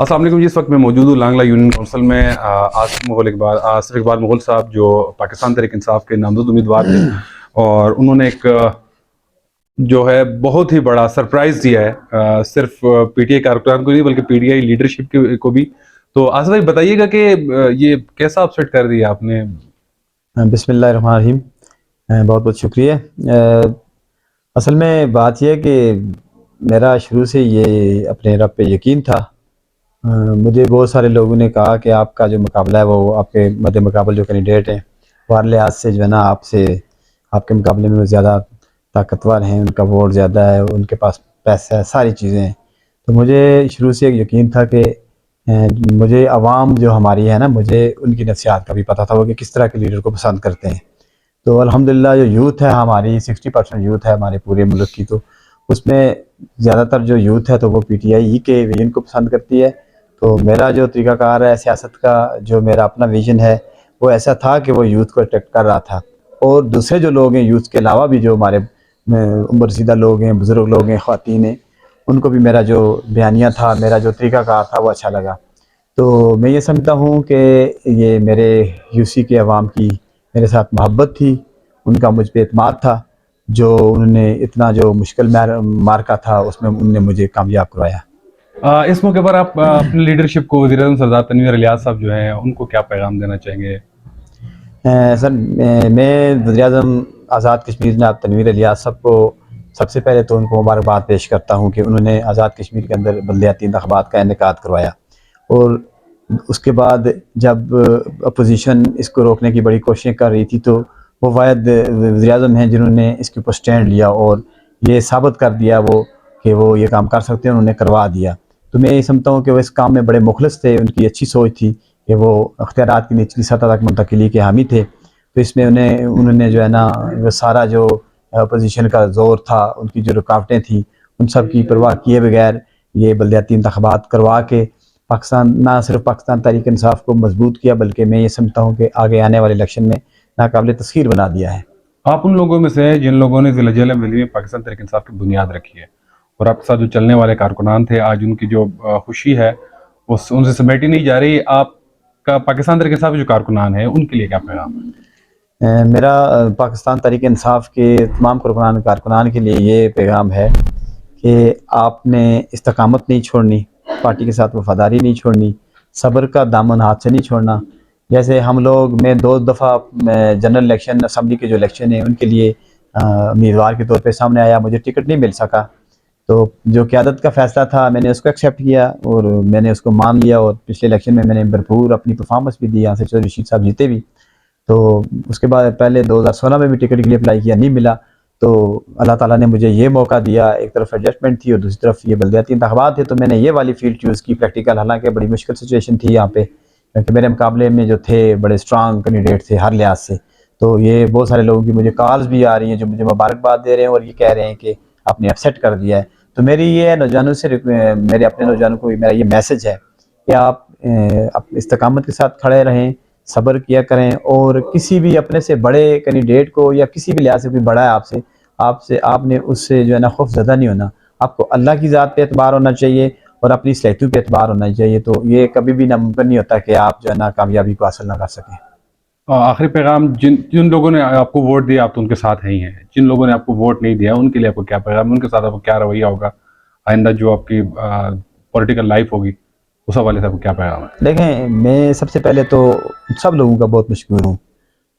अस्सलाम वालेकुम जी। इस वक्त मैं मौजूद हूँ लांगला यूनियन काउंसिल में। आसिफ इकबाल मुगल साहब जो पाकिस्तान तहरीक इंसाफ के नामजद उम्मीदवार थे और उन्होंने एक जो है बहुत ही बड़ा सरप्राइज दिया है, सिर्फ पीटीआई कारकुनान को नहीं बल्कि पीटीआई लीडरशिप को भी। तो आसिफ भाई बताइएगा कि ये कैसा अपसेट कर दिया आपने। बिस्मिल्लाहिर्रहमानिर्रहीम। बहुत बहुत शुक्रिया। असल में बात यह है कि मेरा शुरू से ये अपने रब पे यकीन था। मुझे बहुत सारे लोगों ने कहा कि आपका जो मुकाबला है वो आपके मद्दे मुकाबले जो कैंडिडेट हैं वार लिहाज से जो है ना आपसे आपके मुकाबले में वो ज़्यादा ताकतवर हैं, उनका वोट ज़्यादा है, उनके पास पैसा है, सारी चीज़ें हैं। तो मुझे शुरू से एक यकीन था कि मुझे आवाम जो हमारी है ना, मुझे उनकी नफ्सियात का भी पता था वो कि किस तरह के लीडर को पसंद करते हैं। तो अल्हम्दुलिल्लाह जो यूथ है हमारी 60% यूथ है हमारे पूरे मुल्क की, तो उसमें ज़्यादातर जो यूथ है तो वो पीटीआई ही के विजन को पसंद करती है। तो मेरा जो तरीक़ाकार है सियासत का, जो मेरा अपना विजन है वो ऐसा था कि वो यूथ को अट्रैक्ट कर रहा था। और दूसरे जो लोग हैं यूथ के अलावा भी जो हमारे उम्र रसीदा लोग हैं, बुज़ुर्ग लोग हैं, ख़वातीन हैं, उनको भी मेरा जो बयानिया था, मेरा जो तरीक़ाकार था वो अच्छा लगा। तो मैं ये समझता हूँ कि ये मेरे यूसी के अवाम की मेरे साथ मोहब्बत थी, उनका मुझ पे एतमाद था, जो उन्होंने इतना जो मुश्किल मार्का था उसमें उन्होंने मुझे कामयाब करवाया। इस मौके पर आप अपने लीडरशिप को वज़ीर-ए-आज़म सरदार तनवीर इलियास साहब जो हैं उनको क्या पैगाम देना चाहेंगे। सर, मैं वज़ीर-ए-आज़म आज़ाद कश्मीर जनाब तनवीर इलियास साहब को सबसे पहले तो उनको मुबारकबाद पेश करता हूँ कि उन्होंने आज़ाद कश्मीर के अंदर बलदियाती इंतख़ाबात का इनेकाद करवाया। और उसके बाद जब अपोजिशन इसको रोकने की बड़ी कोशिशें कर रही थी तो वो वाहिद वज़ीर-ए-आज़म हैं जिन्होंने इसके ऊपर स्टैंड लिया और ये साबित कर दिया वो कि वो ये काम कर सकते हैं, उन्होंने करवा दिया। तो मैं ये समझता हूँ कि वो इस काम में बड़े मुखलिस थे, उनकी अच्छी सोच थी कि वो अख्तियारात की निचली सतह तक मुंतकिली के हामी थे। तो इसमें उन्होंने जो है ना वो सारा जो अपोजिशन का ज़ोर था, उनकी जो रुकावटें थीं, उन सब की परवाह किए बगैर ये बलदियाती इंतख़ाबात करवा के पाकिस्तान, ना सिर्फ पाकिस्तान तहरीक इंसाफ को मजबूत किया बल्कि मैं ये समझता हूँ कि आगे आने वाले इलेक्शन में नाकाबिल तस्खीर बना दिया है। आप उन लोगों में से हैं जिन लोगों ने ज़िला जलाल वैली में पाकिस्तान तहरीक इंसाफ की बुनियाद रखी है और आपके साथ जो चलने वाले कारकुनान थे, आज उनकी जो खुशी है उस उनसे समेटी नहीं जा रही। आपका पाकिस्तान तहरीक इंसाफ के जो कारकुनान है उनके लिए क्या पैगाम है। मेरा पाकिस्तान तहरीक इंसाफ के तमाम कारकुनान के लिए ये पैगाम है कि आपने इस्तकामत नहीं छोड़नी, पार्टी के साथ वफादारी नहीं छोड़नी, सब्र का दामन हाथ से नहीं छोड़ना। जैसे हम लोग, मैं 2 दफ़ा जनरल इलेक्शन असम्बली के जो इलेक्शन है उनके लिए उम्मीदवार के तौर पे सामने आया, मुझे टिकट नहीं मिल सका। तो जो क़यादत का फ़ैसला था मैंने उसको एक्सेप्ट किया और मैंने उसको मान लिया और पिछले इलेक्शन में मैंने भरपूर अपनी परफॉर्मेंस भी दी, यहाँ से चौधरी रशीद साहब जीते भी। तो उसके बाद पहले 2016 में भी टिकट के लिए अप्लाई किया, नहीं मिला। तो अल्लाह ताला ने मुझे ये मौका दिया, एक तरफ एडजस्टमेंट थी और दूसरी तरफ ये बलदियाती इंतख़ाबात थे, तो मैंने ये वाली फ़ील्ड चूज़ की प्रैक्टिकल। हालांकि बड़ी मुश्किल सिचुएशन थी यहाँ पे क्योंकि मेरे मुकाबले में जो थे बड़े स्ट्रांग कैंडिडेट थे हर लिहाज से। तो ये बहुत सारे लोगों की मुझे कॉल्स भी आ रही हैं जो मुझे मुबारकबाद दे रहे हैं और ये कह रहे हैं कि आपने अपसेट कर दिया है। तो मेरी ये नौजवानों से मेरे अपने नौजवानों को मेरा ये मैसेज है कि आप इस्तकामत के साथ खड़े रहें, सब्र किया करें और किसी भी अपने से बड़े कैंडिडेट को या किसी भी लिहाज से कोई बड़ा है आपसे आपसे आपने उससे जो है ना खौफज़दा नहीं होना। आपको अल्लाह की ज़ात पे एतबार होना चाहिए और अपनी सलाहियतों पे एतबार होना चाहिए। तो ये कभी भी नामुमकिन नहीं होता कि आप जो है ना कामयाबी को हासिल ना कर सकें। आखिरी पैगाम, जिन जिन लोगों ने आपको वोट दिया आप तो उनके साथ ही हैं, जिन लोगों ने आपको वोट नहीं दिया उनके लिए आपको क्या पैगाम, उनके साथ आपको क्या रवैया होगा, आइंदा जो आपकी पॉलिटिकल लाइफ होगी उस हवाले से आपको क्या पैगाम है। देखें, मैं सबसे पहले तो सब लोगों का बहुत मशकूर हूँ।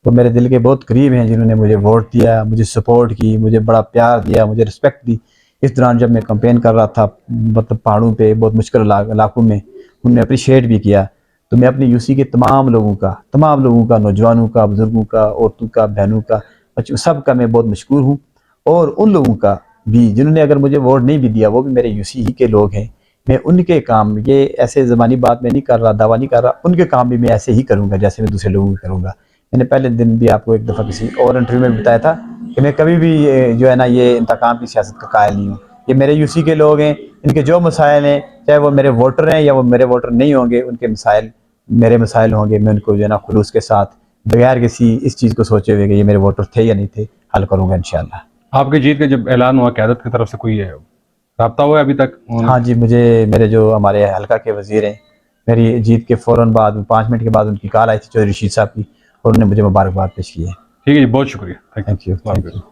तो मेरे दिल के बहुत करीब हैं जिन्होंने मुझे वोट दिया, मुझे सपोर्ट की, मुझे बड़ा प्यार दिया, मुझे रिस्पेक्ट दी। इस दौरान जब मैं कैंपेन कर रहा था, मतलब पहाड़ों पे बहुत मुश्किल इलाकों में, उन्होंने अप्रिशिएट भी किया। तो मैं अपनी यूसी के तमाम लोगों का, नौजवानों का, बुज़ुर्गों का, औरतों का, बहनों का, बच्चों, सब का मैं बहुत मशकूर हूँ। और उन लोगों का भी जिन्होंने अगर मुझे वोट नहीं भी दिया, वो भी मेरे यूसी ही के लोग हैं। मैं उनके काम, ये ऐसे ज़बानी बात मैं नहीं कर रहा, दावा नहीं कर रहा, उनके काम भी मैं ऐसे ही करूँगा जैसे मैं दूसरे लोगों के करूँगा। मैंने पहले दिन भी आपको एक दफ़ा किसी और इंटरव्यू में बताया था कि मैं कभी भी ये जो है ना ये इंतकाम की सियासत का कायल नहीं हूँ। ये मेरे यूसी के लोग हैं, इनके जो मसाइल हैं, चाहे वो मेरे वोटर हैं या वो मेरे वोटर नहीं होंगे, उनके मसाइल मेरे मसाइल होंगे, मैं उनको जो है ना खुलूस के साथ, बगैर किसी इस चीज़ को सोचे हुए कि ये मेरे वोटर थे या नहीं थे, हल करूँगा इंशाअल्लाह। आपकी जीत का जब ऐलान हुआ क़यादत की तरफ से, कोई रब्ता हुआ है अभी तक? हाँ जी, मुझे मेरे जो हमारे हल्का के वजीर हैं, मेरी जीत के फ़ौरन बाद 5 मिनट के बाद उनकी कॉल आई थी चौधरी रशीद साहब की, और उन्होंने मुझे मुबारकबाद पेश की है। ठीक है जी, बहुत शुक्रिया। थैंक यू, अल्लाह थैंक हाफिज़। यू।